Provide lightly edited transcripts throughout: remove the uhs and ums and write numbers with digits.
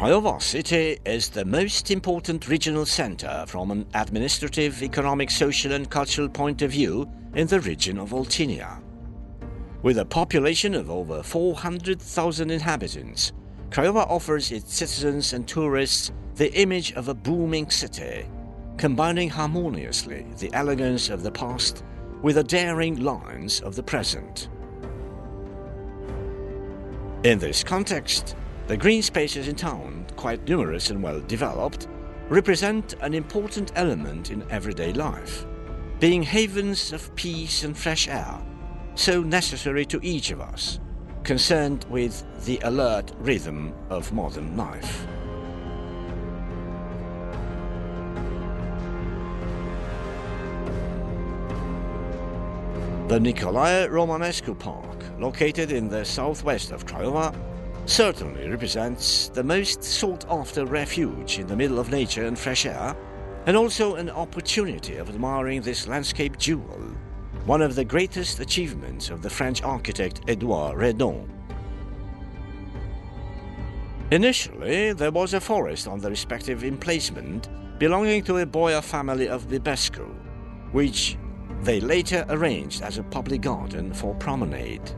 Craiova city is the most important regional centre from an administrative, economic, social and cultural point of view in the region of Oltenia. With a population of over 400,000 inhabitants, Craiova offers its citizens and tourists the image of a booming city, combining harmoniously the elegance of the past with the daring lines of the present. In this context, the green spaces in town, quite numerous and well developed, represent an important element in everyday life, being havens of peace and fresh air, so necessary to each of us, concerned with the alert rhythm of modern life. The Neagoe-Romanescu Park, located in the southwest of Craiova, certainly represents the most sought-after refuge in the middle of nature and fresh air, and also an opportunity of admiring this landscape jewel, one of the greatest achievements of the French architect Edouard Redon. Initially, there was a forest on the respective emplacement belonging to a Boyar family of Bibescu, which they later arranged as a public garden for promenade.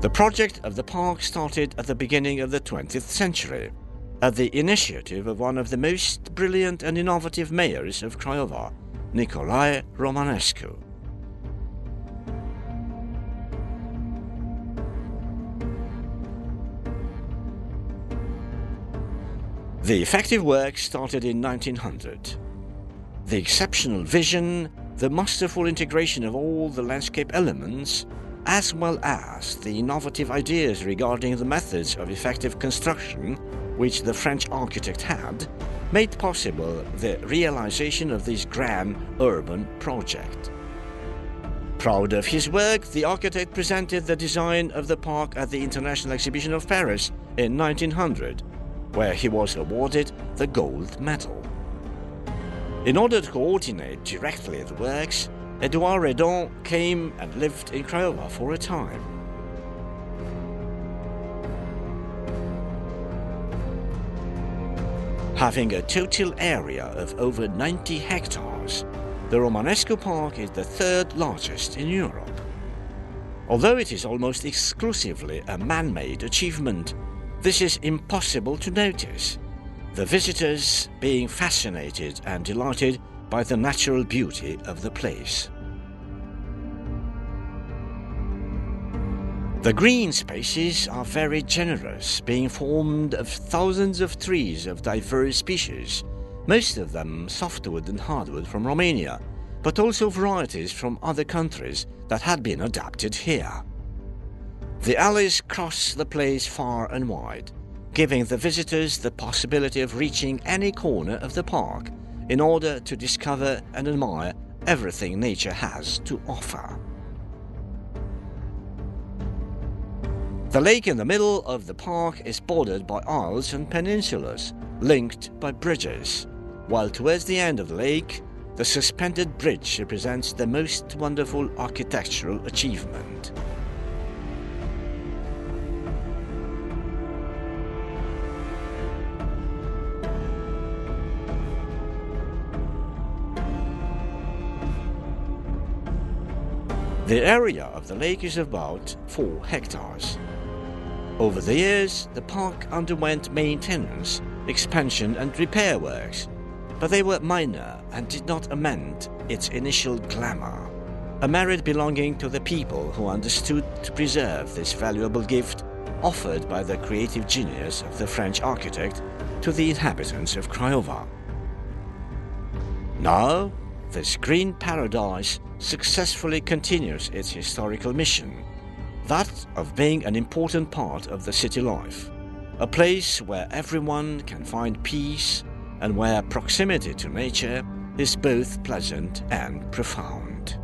The project of the park started at the beginning of the 20th century, at the initiative of one of the most brilliant and innovative mayors of Craiova, Nicolae Romanescu. The effective work started in 1900. The exceptional vision, the masterful integration of all the landscape elements, as well as the innovative ideas regarding the methods of effective construction which the French architect had, made possible the realization of this grand urban project. Proud of his work, the architect presented the design of the park at the International Exhibition of Paris in 1900, where he was awarded the gold medal. In order to coordinate directly the works, Edouard Redon came and lived in Craiova for a time. Having a total area of over 90 hectares, the Romanescu Park is the third largest in Europe. Although it is almost exclusively a man-made achievement, this is impossible to notice, the visitors being fascinated and delighted by the natural beauty of the place. The green spaces are very generous, being formed of thousands of trees of diverse species, most of them softwood and hardwood from Romania, but also varieties from other countries that had been adapted here. The alleys cross the place far and wide, giving the visitors the possibility of reaching any corner of the park in order to discover and admire everything nature has to offer. The lake in the middle of the park is bordered by isles and peninsulas, linked by bridges, while towards the end of the lake, the suspended bridge represents the most wonderful architectural achievement. The area of the lake is about 4 hectares. Over the years, the park underwent maintenance, expansion and repair works, but they were minor and did not amend its initial glamour, a merit belonging to the people who understood to preserve this valuable gift offered by the creative genius of the French architect to the inhabitants of Craiova. Now, this green paradise successfully continues its historical mission, that of being an important part of the city life, a place where everyone can find peace and where proximity to nature is both pleasant and profound.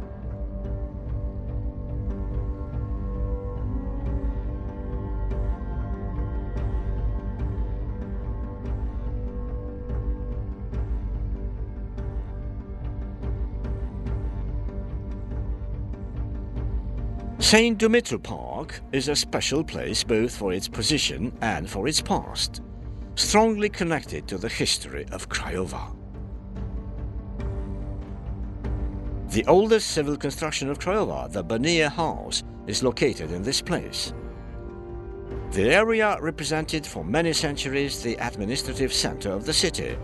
St. Dumitru Park is a special place both for its position and for its past, strongly connected to the history of Craiova. The oldest civil construction of Craiova, the Bănie House, is located in this place. The area represented for many centuries the administrative center of the city,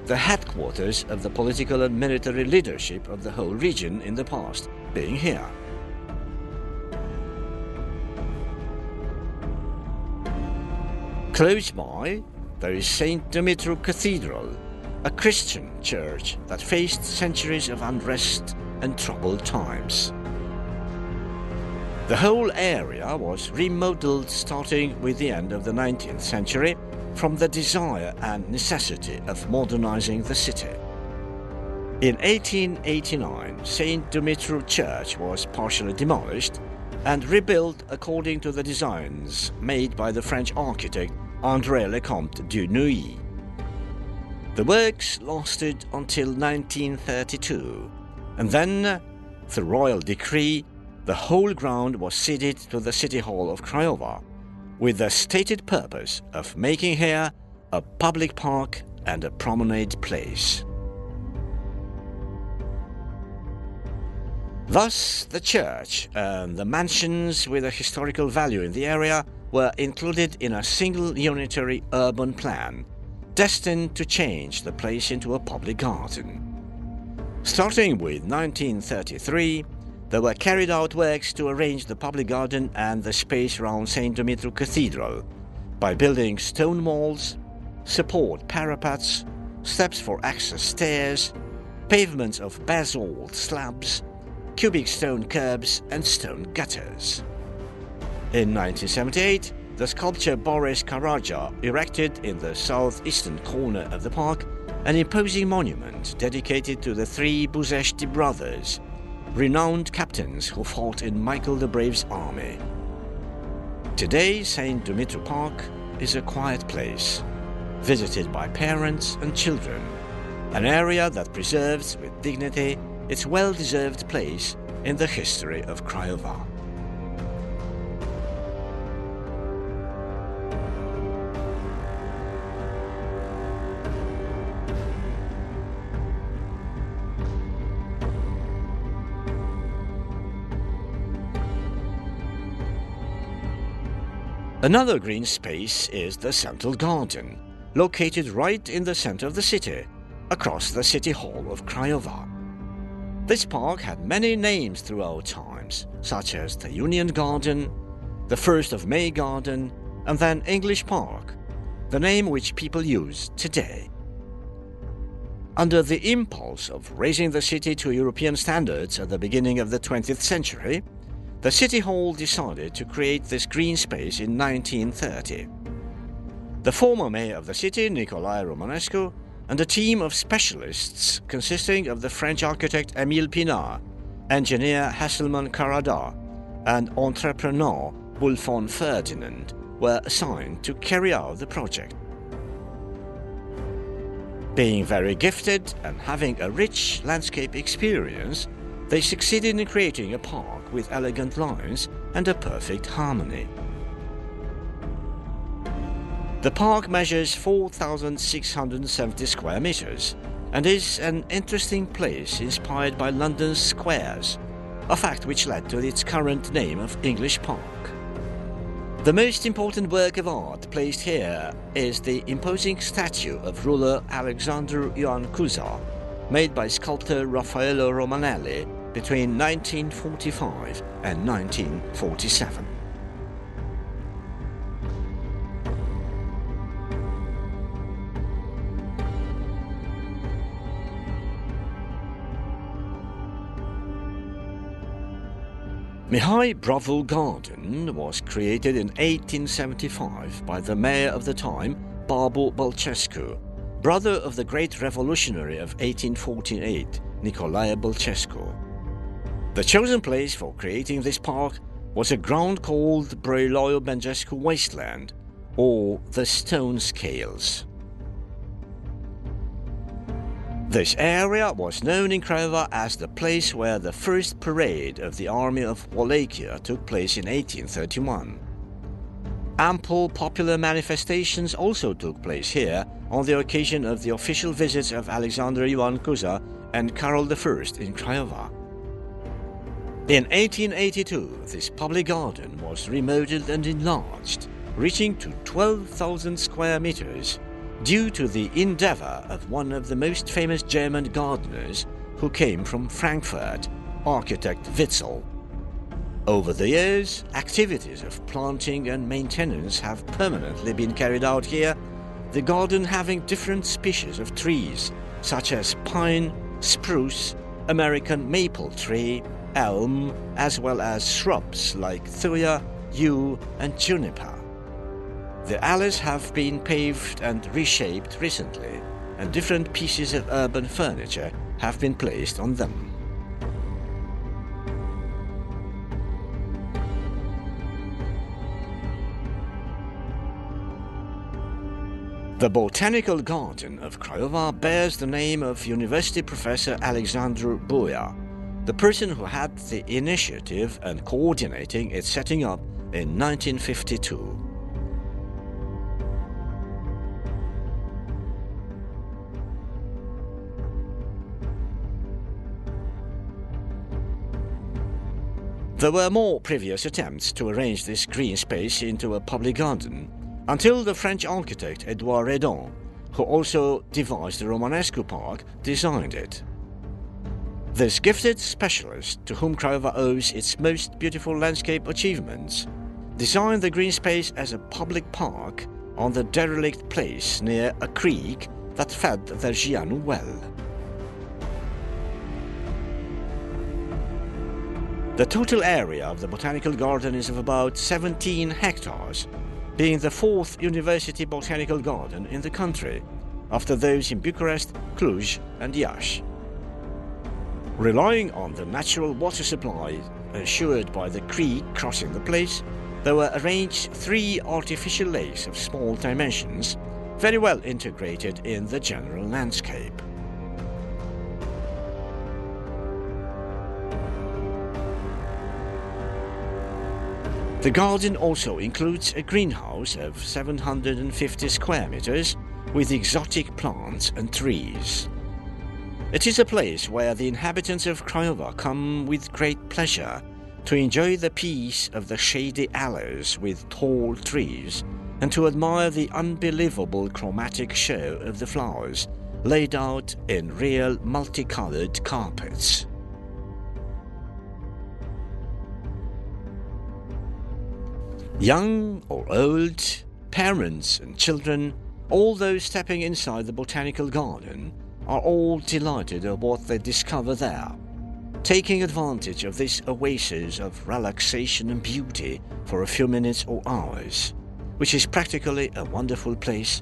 the headquarters of the political and military leadership of the whole region in the past, being here. Close by, there is St. Dumitru Cathedral, a Christian church that faced centuries of unrest and troubled times. The whole area was remodeled starting with the end of the 19th century from the desire and necessity of modernizing the city. In 1889, St. Dumitru Church was partially demolished and rebuilt according to the designs made by the French architect André Lecomte du Nouilly. The works lasted until 1932, and then, through royal decree, the whole ground was ceded to the City Hall of Craiova, with the stated purpose of making here a public park and a promenade place. Thus, the church and the mansions with a historical value in the area were included in a single unitary urban plan, destined to change the place into a public garden. Starting with 1933, there were carried out works to arrange the public garden and the space around St. Dumitru Cathedral by building stone walls, support parapets, steps for access stairs, pavements of basalt slabs, cubic stone curbs and stone gutters. In 1978, the sculptor Boris Karaja erected in the southeastern corner of the park an imposing monument dedicated to the three Buzeshti brothers, renowned captains who fought in Michael the Brave's army. Today, St. Dumitru Park is a quiet place, visited by parents and children, an area that preserves with dignity its well-deserved place in the history of Craiova. Another green space is the Central Garden, located right in the center of the city, across the City Hall of Craiova. This park had many names throughout times, such as the Union Garden, the 1st of May Garden, and then English Park, the name which people use today. Under the impulse of raising the city to European standards at the beginning of the 20th century, the City Hall decided to create this green space in 1930. The former mayor of the city, Nicolae Romanescu, and a team of specialists consisting of the French architect Émile Pinard, engineer Hasselmann Karada, and entrepreneur Bulfon Ferdinand were assigned to carry out the project. Being very gifted and having a rich landscape experience, they succeeded in creating a park with elegant lines and a perfect harmony. The park measures 4,670 square meters and is an interesting place inspired by London's squares, a fact which led to its current name of English Park. The most important work of art placed here is the imposing statue of ruler Alexander Ioan Cuza, made by sculptor Raffaello Romanelli between 1945 and 1947. Mihai Bravul Garden was created in 1875 by the mayor of the time, Barbu Bălcescu, brother of the great revolutionary of 1848, Nicolae Bălcescu. The chosen place for creating this park was a ground called Brăiloiu-Bengescu Wasteland, or the Stone Scales. This area was known in Craiova as the place where the first parade of the Army of Wallachia took place in 1831. Ample popular manifestations also took place here on the occasion of the official visits of Alexander Ioan Cuza and Carol I in Craiova. In 1882, this public garden was remodeled and enlarged, reaching to 12,000 square meters, due to the endeavor of one of the most famous German gardeners who came from Frankfurt, architect Witzel. Over the years, activities of planting and maintenance have permanently been carried out here, the garden having different species of trees, such as pine, spruce, American maple tree, elm, as well as shrubs like thuya, yew and juniper. The alleys have been paved and reshaped recently, and different pieces of urban furniture have been placed on them. The Botanical Garden of Craiova bears the name of University Professor Alexandru Buia, the person who had the initiative and coordinating its setting up in 1952. There were more previous attempts to arrange this green space into a public garden, until the French architect Edouard Redon, who also devised the Romanescu Park, designed it. This gifted specialist, to whom Craiova owes its most beautiful landscape achievements, designed the green space as a public park on the derelict place near a creek that fed the Gianu well. The total area of the botanical garden is of about 17 hectares, being the fourth university botanical garden in the country, after those in Bucharest, Cluj and Iași. Relying on the natural water supply assured by the creek crossing the place, there were arranged 3 artificial lakes of small dimensions, very well integrated in the general landscape. The garden also includes a greenhouse of 750 square meters with exotic plants and trees. It is a place where the inhabitants of Craiova come with great pleasure to enjoy the peace of the shady alleys with tall trees and to admire the unbelievable chromatic show of the flowers laid out in real multicolored carpets. Young or old, parents and children, all those stepping inside the botanical garden, are all delighted at what they discover there, taking advantage of this oasis of relaxation and beauty for a few minutes or hours, which is practically a wonderful place,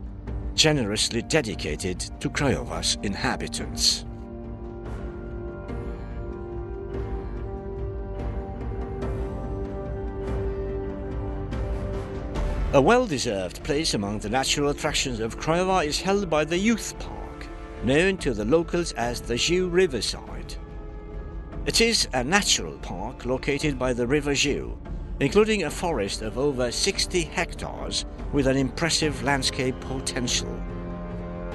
generously dedicated to Craiova's inhabitants. A well-deserved place among the natural attractions of Craiova is held by the Youth Park, known to the locals as the Jiu Riverside. It is a natural park located by the River Jiu, including a forest of over 60 hectares with an impressive landscape potential.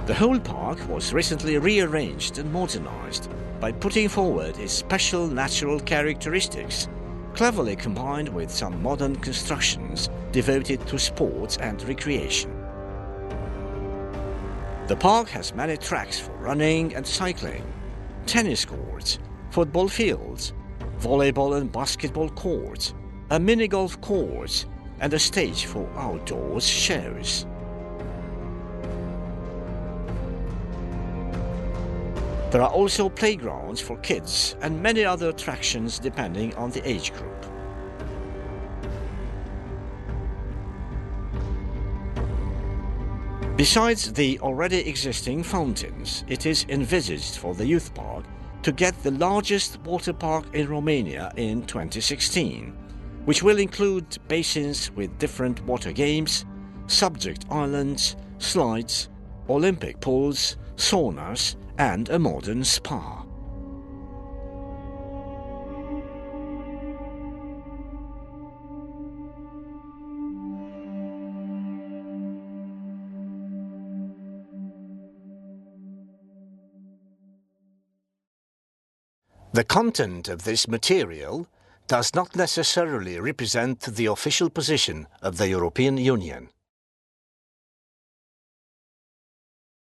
The whole park was recently rearranged and modernized by putting forward its special natural characteristics, cleverly combined with some modern constructions devoted to sports and recreation. The park has many tracks for running and cycling, tennis courts, football fields, volleyball and basketball courts, a mini-golf course, and a stage for outdoors shows. There are also playgrounds for kids and many other attractions depending on the age group. Besides the already existing fountains, it is envisaged for the youth park to get the largest water park in Romania in 2016, which will include basins with different water games, subject islands, slides, Olympic pools, saunas, and a modern spa. The content of this material does not necessarily represent the official position of the European Union.